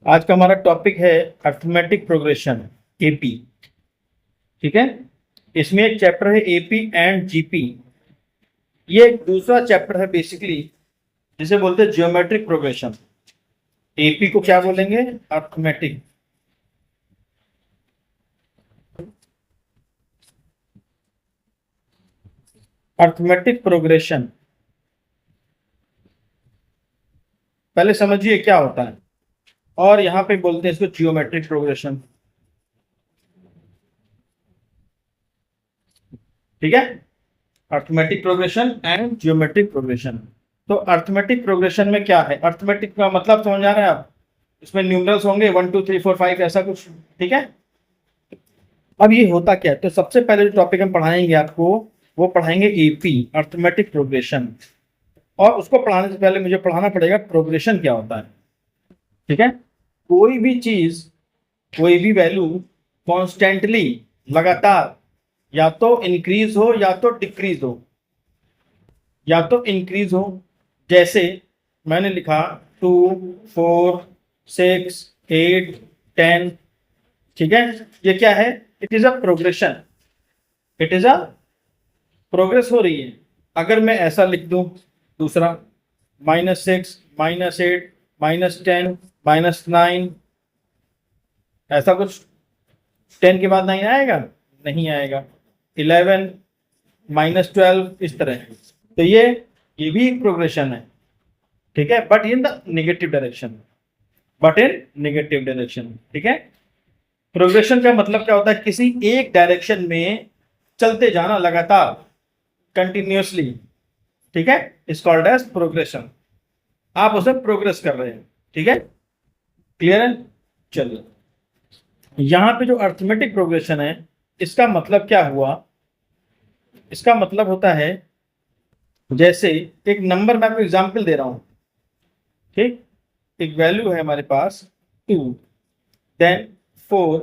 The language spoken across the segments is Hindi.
आज का हमारा टॉपिक है अर्थमेटिक प्रोग्रेशन एपी। ठीक है, इसमें एक चैप्टर है एपी एंड जीपी। ये एक दूसरा चैप्टर है बेसिकली, जिसे बोलते हैं ज्योमेट्रिक प्रोग्रेशन। एपी को क्या बोलेंगे? अर्थमेटिक। अर्थमेटिक प्रोग्रेशन पहले समझिए क्या होता है, और यहां पे बोलते हैं इसको जियोमेट्रिक प्रोग्रेशन। ठीक है, arithmetic progression and geometric progression. तो अर्थमेटिक प्रोग्रेशन में क्या है? अर्थमेटिक का मतलब समझ आ रहे हैं आप? इसमें न्यूमरल्स होंगे 1 2 3 4 5 ऐसा कुछ। ठीक है, अब ये होता क्या है? तो सबसे पहले जो टॉपिक हम पढ़ाएंगे आपको, वो पढ़ाएंगे एपी, अर्थमेटिक प्रोग्रेशन। और उसको पढ़ाने से पहले मुझे पढ़ाना पड़ेगा प्रोग्रेशन क्या होता है। ठीक है, कोई भी चीज, कोई भी वैल्यू कॉन्स्टेंटली, लगातार या तो इंक्रीज हो या तो डिक्रीज हो, या तो इंक्रीज हो। जैसे मैंने लिखा 2 4 6 8 10। ठीक है, ये क्या है? It is a progression, it is a progress हो रही है। अगर मैं ऐसा लिख दूं दूसरा, -6 -8 -10 -9, ऐसा कुछ 10 के बाद 9 आएगा? नहीं आएगा। 11 -12 इस तरह। तो ये भी एक प्रोग्रेशन है। ठीक है, but in the negative direction, but in negative direction. ठीक है, प्रोग्रेशन का मतलब क्या होता है? किसी एक डायरेक्शन में चलते जाना लगातार, कंटिन्यूअसली। ठीक है, इज कॉल्ड एज प्रोग्रेशन। आप उसे प्रोग्रेस कर रहे हैं। ठीक है, क्लियर है? चलिए, यहां पे जो अर्थमेटिक प्रोग्रेशन है, इसका मतलब क्या हुआ? इसका मतलब होता है, जैसे एक नंबर, मैं आपको एग्जांपल दे रहा हूं। ठीक, एक वैल्यू है हमारे पास 2, then 4,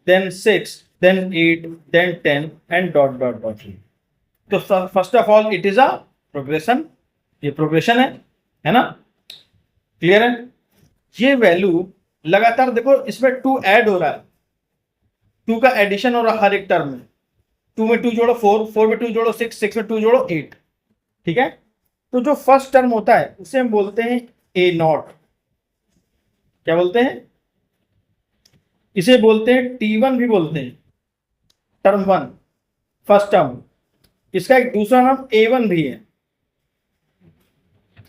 then 6, then 8, then 10 and dot dot dot. तो first of all it is a progression, ये प्रोग्रेशन है ना? क्लियर है? ये वैल्यू लगातार, देखो इसमें 2 ऐड हो रहा है, 2 का एडिशन हो रहा है हर एक टर्म में। 2 में 2 जोड़ो 4, 4 में 2 जोड़ो 6, 6 में 2 जोड़ो 8। ठीक है, तो जो फर्स्ट टर्म होता है उसे हम बोलते हैं ए नॉट। क्या बोलते हैं? इसे बोलते हैं T1 भी बोलते हैं, टर्म 1, फर्स्ट टर्म। इसका एक दूसरा नाम A1 भी है।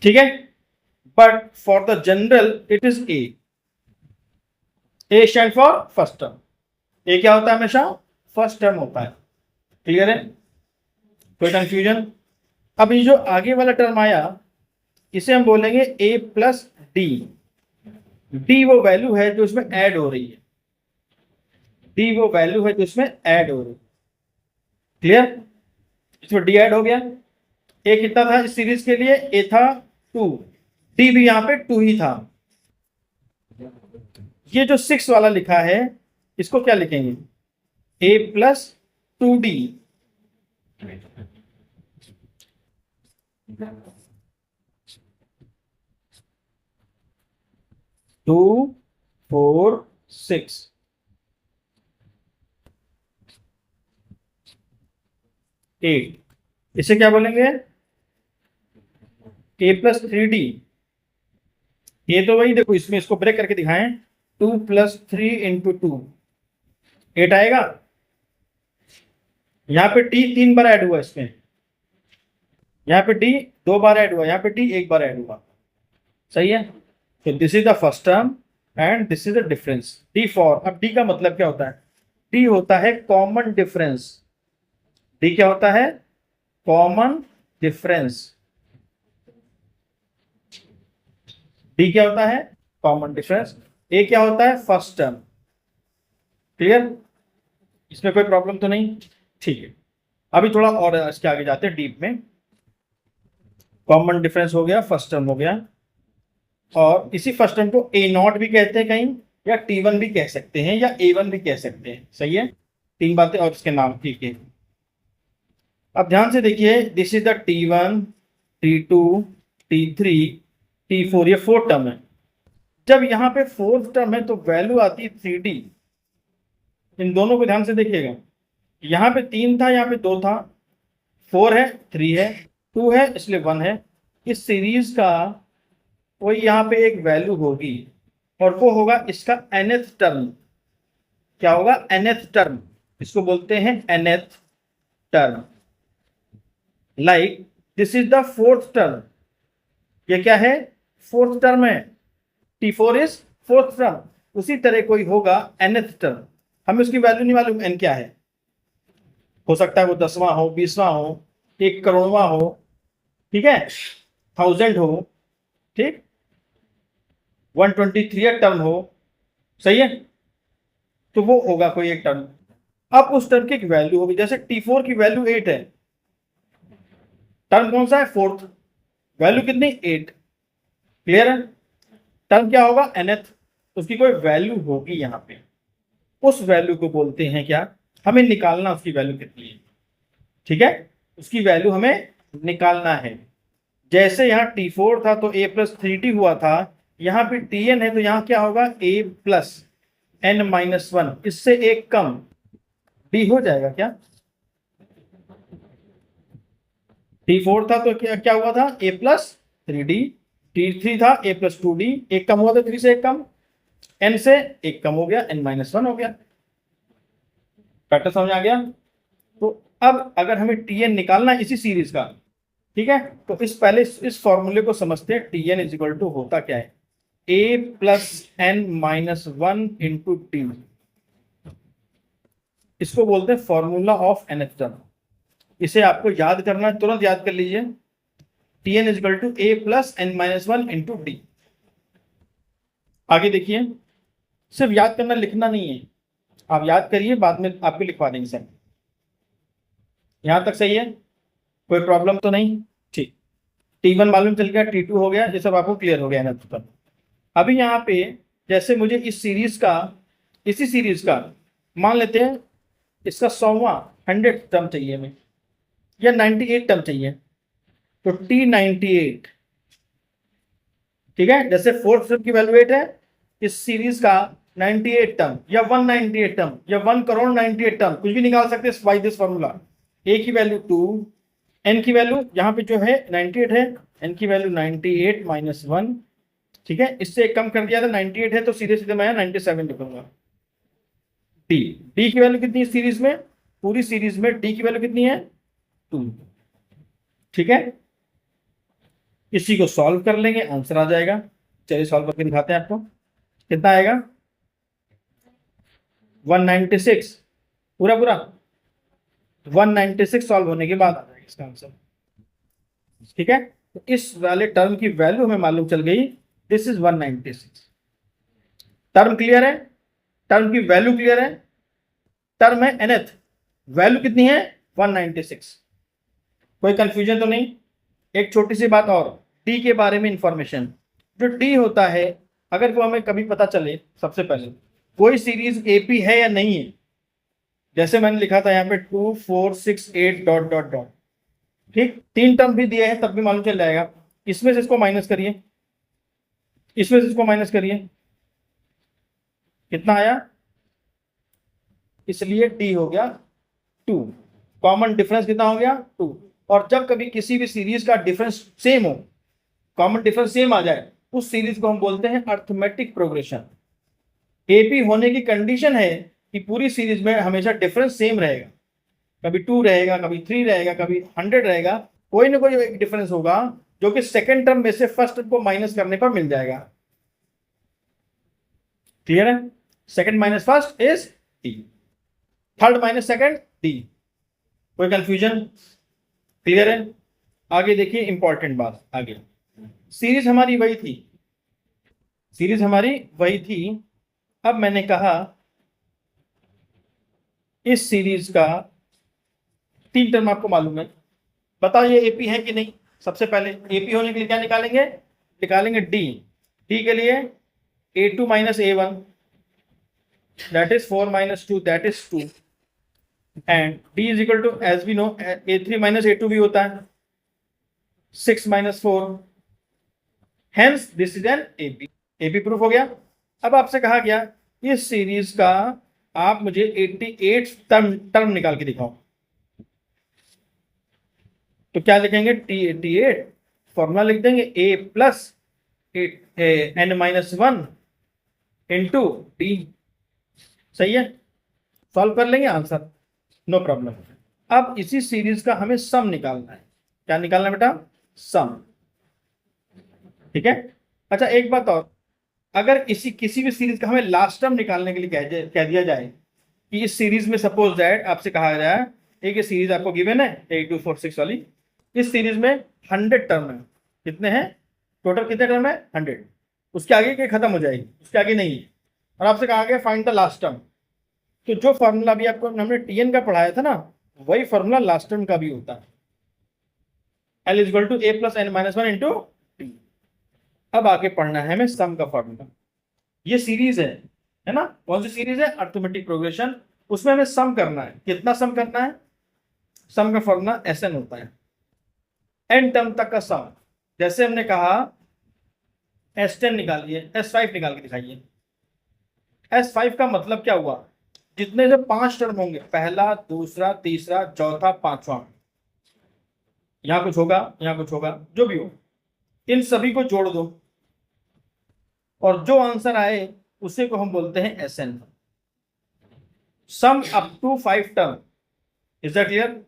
ठीक है, but for the general it is A stand for first term. A क्या होता है? हमेशा फर्स्ट टर्म होता है। क्लियर है? कोई कंफ्यूजन? अब ये जो आगे वाला टर्म आया, इसे हम बोलेंगे ए प्लस डी। डी वो वैल्यू है जो इसमें ऐड हो रही है, डी वो वैल्यू है जो इसमें ऐड हो रही है। क्लियर? इसमें डी ऐड हो गया। ए कितना था इस सीरीज के लिए? ए था 2, डी भी यहां पे 2 ही था। ये जो 6 वाला लिखा है, इसको क्या लिखेंगे? ए प्लस 2D। 2 4 6, एट। इसे क्या बोलेंगे? ए प्लस 3D। ये तो वही, देखो इसमें इसको ब्रेक करके दिखाएं। 2 + 3 × 2, 8 आएगा। यहाँ पे टी 3 बार ऐड हुआ, इसमें यहाँ पे डी 2 बार ऐड हुआ, यहाँ पे डी 1 बार ऐड हुआ। सही है? तो this is the first term and this is the difference, D for. अब डी का मतलब क्या होता है? डी होता है कॉमन डिफरेंस। डी क्या होता है? Common difference. डी क्या होता है? Common difference. ए क्या होता है? First term. क्लियर? इसमें कोई प्रॉब्लम तो नहीं? ठीक है, अभी थोड़ा और इसके आगे जाते हैं डीप में। कॉमन डिफरेंस हो गया, फर्स्ट टर्म हो गया, और इसी फर्स्ट टर्म को ए नॉट भी कहते हैं कहीं, या T1 भी कह सकते हैं, या A1 भी कह सकते हैं। सही है? 3 बातें और इसके नाम। ठीक है, अब ध्यान से देखिए, this is the T1, T2, T3, T4, ये 4 टर्म है। जब यहाँ पे फोर्थ टर्म है तो वैल्यू आती है 3D। इन दोनों को ध्यान से देखिएगा, यहाँ पे 3 था, यहाँ पे 2 था, 4 है, 3 है, 2 है, इसलिए 1 है। इस सीरीज का कोई यहाँ पे एक वैल्यू होगी और वो होगा इसका nth टर्म। क्या होगा? nth term. इसको बोलते हैं nth term. Like this is the fourth term. ये क्या है? फोर्थ टर्म है। T4 is fourth term. उसी तरह कोई होगा nth टर्म, हमें उसकी वैल्यू नहीं मालूम n क्या है। हो सकता है वो 10वां हो, 20वां हो, 1 करोड़वां हो, ठीक है, 1000 हो, ठीक, 123 टर्म हो, सही है। तो वो होगा कोई एक टर्म। अब उस टर्म की एक वैल्यू होगी, जैसे T4 की वैल्यू 8 है, टर्म कौन सा है? फोर्थ। वैल्यू कितनी? 8। क्लियर है? टर्म क्या होगा? nth। उसकी कोई वैल्यू होगी यहां पे, उस वैल्यू को बोलते हैं क्या? हमें निकालना उसकी वैल्यू कितनी है, ठीक है, उसकी वैल्यू हमें निकालना है। जैसे यहाँ T4 था तो a+3t हुआ था, यहाँ पे Tn है तो यहाँ क्या होगा? a+n-1, इससे एक कम d हो जाएगा क्या? T4 था तो क्या क्या हुआ था? a+3d। T3 था a+2d, एक कम हुआ था 3 से एक कम, n से एक कम हो गया, n-1 हो गया। पैटर्न समझ आ गया? तो अब अगर हमें Tn निकालना है इसी सीरीज का, ठीक है, तो पहले इस फॉर्मूले को समझते हैं। Tn इज इक्वल टू होता क्या है? a+n-1 into T. इसको बोलते हैं फॉर्मूला ऑफ nth टर्म। इसे आपको याद करना है, तुरंत याद कर लीजिए। Tn is equal to a+n-1 into T. आगे देखिए, सिर्फ याद करना, लिखना नहीं है। आप याद करिए, बाद में आपको लिखवा देंगे सर। यहां तक सही है? कोई प्रॉब्लम तो नहीं? ठीक। T1 मालूम चल गया, T2 हो गया, ये सब आपको क्लियर हो गया nth टर्म। अभी यहाँ पे जैसे मुझे इस सीरीज का, इसी सीरीज का मान लेते हैं इसका 100वां 100 टर्म चाहिए हमें, या 98 टर्म चाहिए, तो T98, ठीक है। जैसे फोर्थ टर्म की वैल्यू 8 है, इस सीरीज का 98 टर्म या 198 टर्म या 1 करोड़ 98 टर्म, कुछ भी निकाल सकते हैं बाई दिस फॉर्मूला। ए की वैल्यू 2, एन की वैल्यू यहाँ पे जो है 98 है, एन की वैल्यू 98 माइनस 1, ठीक है, इससे एक कम कर दिया था, 98 है तो सीधे सीधे मैं 97 लिखूंगा। डी, डी की वैल्यू कितनी है सीरीज में? पूरी सीरीज में डी की वैल्यू कितनी है? 2, ठीक है। इसी को सॉल्व कर लेंगे, आंसर आ जाएगा। चलिए सॉल्व करके दिखाते हैं आपको। कितना आएगा? 196, पूरा पूरा 196 सॉल्व होने के बाद आ जाएगा इसका आंसर, ठीक है। तो इस वाले टर्म की वैल्यू हमें मालूम चल गई, दिस इज 196। टर्म क्लियर है? टर्म की वैल्यू क्लियर है? टर्म है nth, वैल्यू कितनी है? 196। कोई कंफ्यूजन तो नहीं? एक छोटी सी बात और, डी के बारे में इंफॉर्मेशन। जो डी होता है, अगर वो हमें कभी पता चले, सबसे पहले कोई सीरीज एपी है या नहीं है, जैसे मैंने लिखा था यहाँ पे 2 4 6 8 डॉट डॉट डॉट, ठीक, 3 टर्म भी दिए हैं तब भी मालूम चल जाएगा। इसमें से इसको माइनस करिए, इसमें से इसको माइनस करिए, कितना आया? इसलिए डी हो गया 2। कॉमन डिफरेंस कितना हो गया? 2। और जब कभी किसी भी सीरीज का डिफरेंस सेम हो, कॉमन डिफरेंस सेम आ जाए, उस सीरीज को हम बोलते हैं अर्थमेटिक प्रोग्रेशन। एपी होने की कंडीशन है कि पूरी सीरीज में हमेशा डिफरेंस सेम रहेगा, कभी 2 रहेगा, कभी 3 रहेगा, कभी 100 रहेगा, कोई ना कोई एक डिफरेंस होगा जो कि सेकेंड टर्म में से फर्स्ट टर्म को माइनस करने पर मिल जाएगा। क्लियर है? Second minus first is D, third minus second D. कोई कंफ्यूजन? क्लियर है? आगे देखिए, इंपॉर्टेंट बात आगे। सीरीज हमारी वही थी, सीरीज हमारी वही थी। अब मैंने कहा इस सीरीज का 3 टर्म आपको मालूम है, बताओ ये एपी है कि नहीं। सबसे पहले एपी होने के लिए क्या निकालेंगे? निकालेंगे डी। डी के लिए a2 minus a1, that is 4 minus 2, that is 2, and d is equal to, as we know, a3 minus a2 भी होता है, 6 minus 4, hence this is an AP. AP proof हो गया। अब आपसे कहा गया इस सीरीज का आप मुझे 88 टर्म निकाल के दिखाओ। तो क्या लिखेंगे, T88 फॉर्मूला लिख देंगे a plus n-1 into T. सही है, सॉल्व कर लेंगे आंसर, नो प्रॉब्लम। अब इसी सीरीज का हमें सम निकालना है। क्या निकालना है बेटा, सम। ठीक है। अच्छा एक बात और, अगर किसी भी सीरीज का हमें लास्ट टर्म निकालने के लिए कह दिया जाए कि इस सीरीज में सपोज दैट आपसे कहा जाए एक सीरीज आपको गिवन है 8246 वाली, इस सीरीज में 100 टर्म है। कितने हैं टोटल, कितने टर्म है 100। उसके आगे के खत्म हो जाएगी, उसके आगे नहीं है। और आपसे कहा गया फाइंड द लास्ट टर्म। तो जो फॉर्मूला भी आपको हमने टीएन का पढ़ाया था ना, वही फॉर्मूला लास्ट टर्म का भी होता है, L is equal to a plus n-1 into T. अब आगे पढ़ना है हमें सम का फॉर्मूला। ये सीरीज है ना, कौन सी सीरीज है, अर्थमेटिक प्रोग्रेशन। उसमें हमें सम करना है। कितना सम करना है, सम का फॉर्मूला Sn होता है, एन टर्म तक का सम। जैसे हमने कहा S10 निकालिए, S5 निकाल के दिखाइए। S5 का मतलब क्या हुआ, जितने जो 5 टर्म होंगे, पहला दूसरा तीसरा चौथा पांचवा, यहां कुछ होगा यहां कुछ होगा, जो भी हो इन सभी को जोड़ दो और जो आंसर आए उसे को हम बोलते हैं Sn, sum up to 5 term. Is that clear.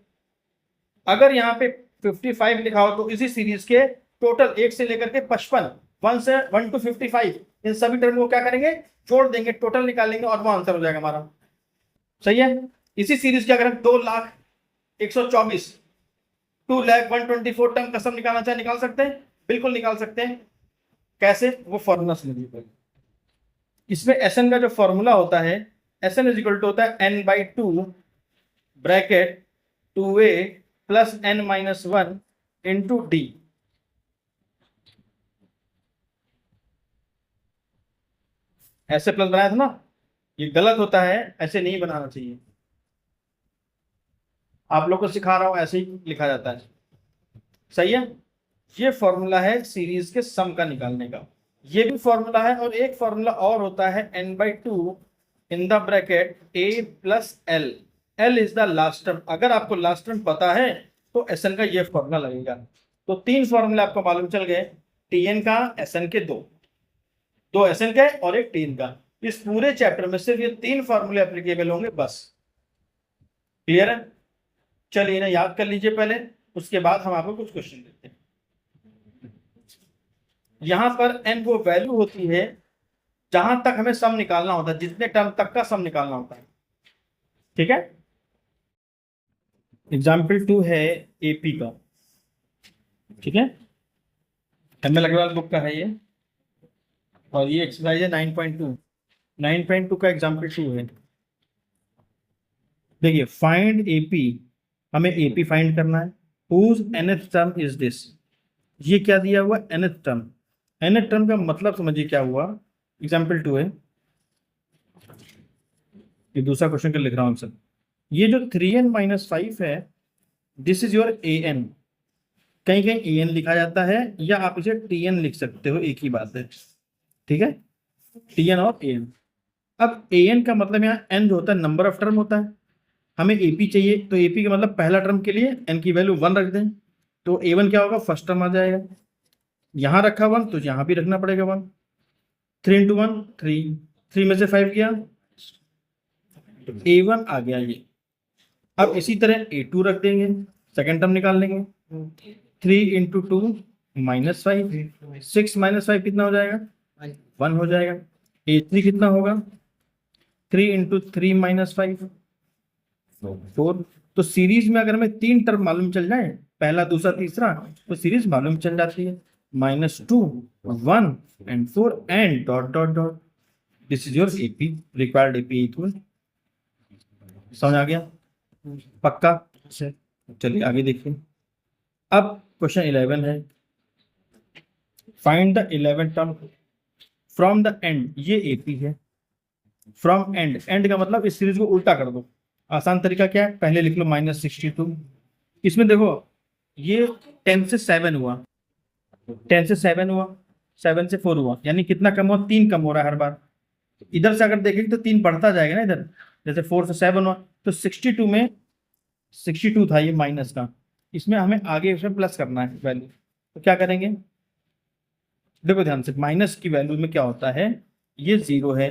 अगर यहाँ पे 55 लिखा हो तो इसी सीरीज के टोटल 1 से लेकर के 55, 1 to 55 इन सभी टर्म को क्या करेंगे, जोड़ देंगे, टोटल निकालेंगे और वो आंसर हो जाएगा हमारा। सही है। इसी सीरीज के अगर हम 2,01,24 2,01,24 टर्म का सम निकालना चाहे निकाल सकते हैं, बिल्कुल निकाल सकते हैं। कैसे, वो फॉर्मूला समझिए। इसमें Sn का जो फॉर्मूला होता है, Sn इज इक्वल टू होता है n/2 bracket 2a plus n-1 into D. ऐसे प्लस बनाया था ना, ये गलत होता है, ऐसे नहीं बनाना चाहिए। आप लोग को सिखा रहा हूं, ऐसे ही लिखा जाता है। सही है। ये फॉर्मूला है सीरीज के सम का निकालने का, ये भी फॉर्मूला है। और एक फॉर्मूला और होता है n/2 in the bracket a plus l, l is the last term. अगर आपको लास्ट टर्म पता है तो Sn का ये फॉर्मूला लगेगा। तो 3 फॉर्मूले आपको मालूम चल गए, Tn का, Sn के दो Sn के और एक Tn का। इस पूरे चैप्टर में सिर्फ ये 3 फॉर्मूले एप्लीकेबल होंगे बस। क्लियर है। चलिए इन्हें याद कर लीजिए पहले, उसके बाद हम आपको कुछ क्वेश्चन देते हैं। यहां पर n वो वैल्यू होती है जहां तक हमें सम निकालना होता है, जितने टर्म तक का सम निकालना होता है। ठीक है। एग्जाम्पल 2 है एपी का। ठीक है, ML अग्रवाल बुक का है ये, और ये एक्सरसाइज है 9.2। 9.2 का एग्जाम्पल 2 है। देखिए, फाइंड एपी, हमें एपी फाइंड करना है। Whose nth term is this, ये क्या दिया हुआ, nth टर्म। nth टर्म का मतलब समझिए क्या हुआ। एग्जाम्पल 2 है, ये दूसरा क्वेश्चन का लिख रहा हूं सर। ये जो 3n-5 है, दिस इज योर an। कहीं कहीं an लिखा जाता है, या आप इसे tn लिख सकते हो, एक ही बात है। ठीक है, tn और an। अब an का मतलब यहाँ n जो होता है नंबर ऑफ टर्म होता है, हमें ap चाहिए, तो ap का मतलब पहला टर्म के लिए n की वैल्यू 1 रख दें, तो a1 क्या होगा, फर्स्ट टर्म आ जाएगा। यहां रखा 1 तो यहां भी रखना पड़ेगा 1। 3 into 1 3, 3 में से 5 गया, a1 आ गया ये। अब इसी तरह a2 रख देंगे, सेकेंड टर्म निकाल लेंगे। 3 into 2 -5, 6 - 5 कितना हो जाएगा, 1 हो जाएगा। a3 कितना होगा, 3 into 3 - 5 4। तो सीरीज में अगर हमें 3 टर्म मालूम चल जाए, पहला दूसरा तीसरा, तो सीरीज मालूम चल जाती है। -2 1 and 4 and ... this is your AP, required AP equal. समझ आ गया, पक्का। चलिए आगे देखिए। अब क्वेश्चन 11 है, find the 11th term from the end. ये एपी है, फ्रॉम एंड, एंड का मतलब इस सीरीज को उल्टा कर दो। आसान तरीका क्या है, पहले लिख लो -62। इसमें देखो ये 10 से 7 हुआ, 10 से 7 हुआ, 7 से 4 हुआ, यानी कितना कम हुआ, 3 कम हो रहा है हर बार। इधर से अगर देखेंगे तो 3 बढ़ता जाएगा ना इधर, जैसे 4 से 7 हुआ तो 62 में 62 था ये माइनस का, इसमें हमें आगे उसमें प्लस करना है वैल्यू। तो क्या करेंगे, देखो ध्यान से, माइनस की वैल्यू में क्या होता है, ये 0 है,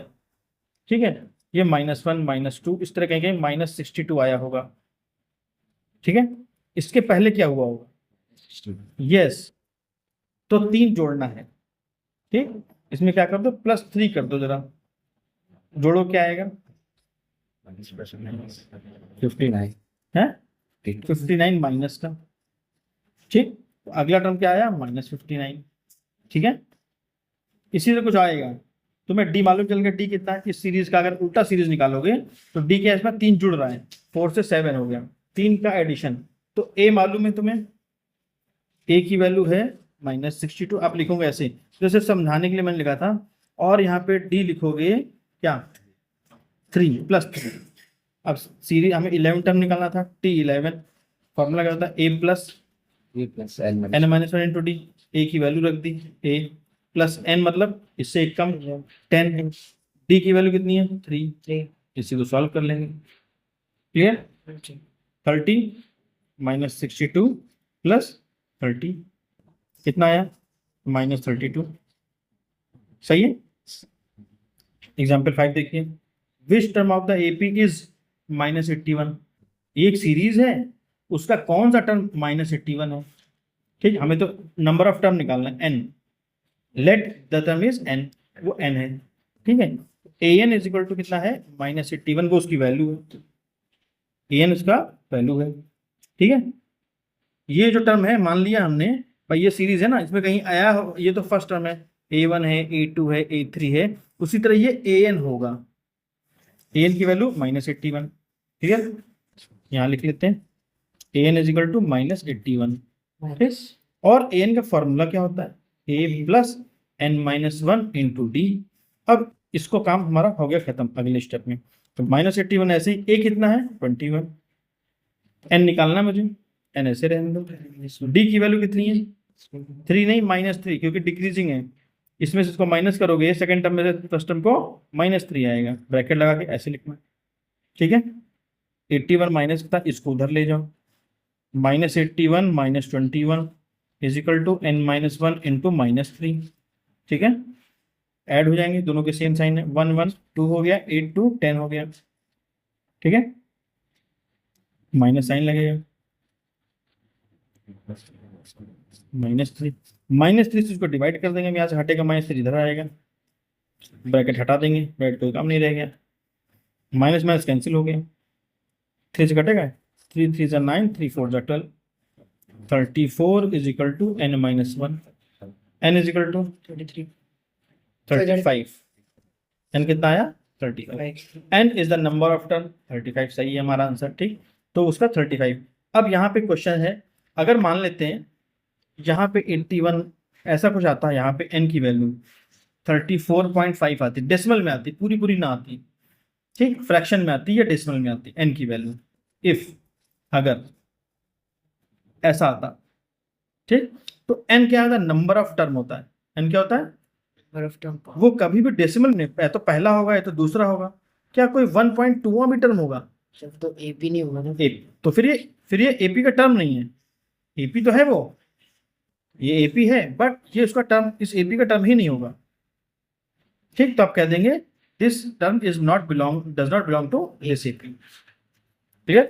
ठीक है, ये -1 -2 इस तरह कहेंगे, -62 आया होगा, ठीक है। इसके पहले क्या हुआ होगा, यस, तो 3 जोड़ना है, ठीक। इसमें क्या कर दो, +3 कर दो जरा, जोड़ो क्या आएगा, 59 है 59 माइनस का, ठीक। तो अगला टर्म क्या आया, -59, ठीक है। इसी से कुछ आएगा, तुम्हें डी मालूम चल गया, डी कितना है, इस सीरीज का अगर उल्टा सीरीज निकालोगे तो डी के इसमें 3 जुड़ रहा है, 4 से 7 हो गया, 3 का एडिशन। तो ए मालूम है तुम्हें, ए की वैल्यू है -62, आप लिखोगे ऐसे, जैसे समझाने के लिए मैंने लिखा था, और यहाँ पे डी लिखोगे क्या, 3 +3। अब सीरीज हमें 11 टर्म निकालना था, T11 फॉर्मूला क्या होता है, A plus n-1 into d, A की वैल्यू रख दी, a प्लस n मतलब इससे एक कम 10 है, डी की वैल्यू कितनी है 3, इसी को सॉल्व कर लेंगे, क्लियर। 30 -62 प्लस 30 कितना आया, -32, सही है। एग्जाम्पल 5 देखिए, which term of the AP is -81, एक सीरीज है, उसका कौन सा टर्म -81 है, ठीक। हमें तो नंबर ऑफ टर्म निकालना है n, let the term is n, वो n है, ठीक है। an इज इक्वल टू कितना है, -81, वो उसकी वैल्यू है, an उसका वैल्यू है, ठीक है। ये जो टर्म है, मान लिया हमने भाई ये सीरीज है ना, इसमें कहीं आया हो, ये तो फर्स्ट टर्म है, a1 है, a2 है, a3 है, उसी तरह ये an होगा, an की वैल्यू -81, ठीक है। यहाँ लिख लेते हैं an इज इक्वल टू -81, ठीक। और an का फॉर्मूला क्या होता है, a plus n-1 into D. अब इसको काम हमारा हो गया खत्म, अगले स्टेप में तो -81 ऐसे ही, a कितना है 21, n निकालना मुझे, n ऐसे रहने दो, डी की वैल्यू कितनी है 3 नहीं -3, क्योंकि डिक्रीजिंग है, इसमें से इसको माइनस करोगे, सेकंड टर्म में से फर्स्ट टर्म को -3 आएगा, ब्रैकेट लगा के ऐसे लिखना, ठीक है। 81 माइनस था, इसको उधर ले जाओ, -81 -21 is equal to n-1 into -3, ठीक है। ऐड हो जाएंगे, दोनों के सेम साइन है, 1 1 2 हो गया, 8 2 10 हो गया, ठीक है। माइनस साइन लगेगा, -3 -3 से इसको डिवाइड कर देंगे, यहाँ से हटेगा -3 इधर आएगा, ब्रैकेट हटा देंगे, ब्रैकेट कोई काम नहीं रह गया, माइनस माइनस कैंसिल हो गया, 3 से कटेगा, 3 3 9, 3 4 12, 34 is equal to n-1, n is equal to 35, n कितना आया 35, n is the number of term, 35 सही है हमारा आंसर, ठीक। तो उसका 35। अब यहाँ पे क्वेश्चन है, अगर मान लेते हैं यहाँ पे 81 ऐसा कुछ आता है, यहाँ पे n की वैल्यू 34.5 आती, डेसिमल में आती, पूरी पूरी ना आती, ठीक, फ्रैक्शन में आती या डेसिमल में आती n की वैल्यू, इफ अगर ऐसा आता, ठीक। तो n क्या होता है, नंबर ऑफ टर्म होता है, n क्या होता है नंबर ऑफ टर्म, वो कभी भी डेसिमल में, या तो पहला होगा या तो दूसरा होगा, क्या कोई 1.2 भी टर्म होगा, सिर्फ तो एपी नहीं होगा ना, तो फिर ये एपी का टर्म नहीं है, एपी तो है वो, ये एपी है, बट ये उसका टर्म, इस एपी का टर्म ही नहीं होगा, ठीक। तो आप कह देंगे this term is not belong, does not belong to this AP, ठीक है।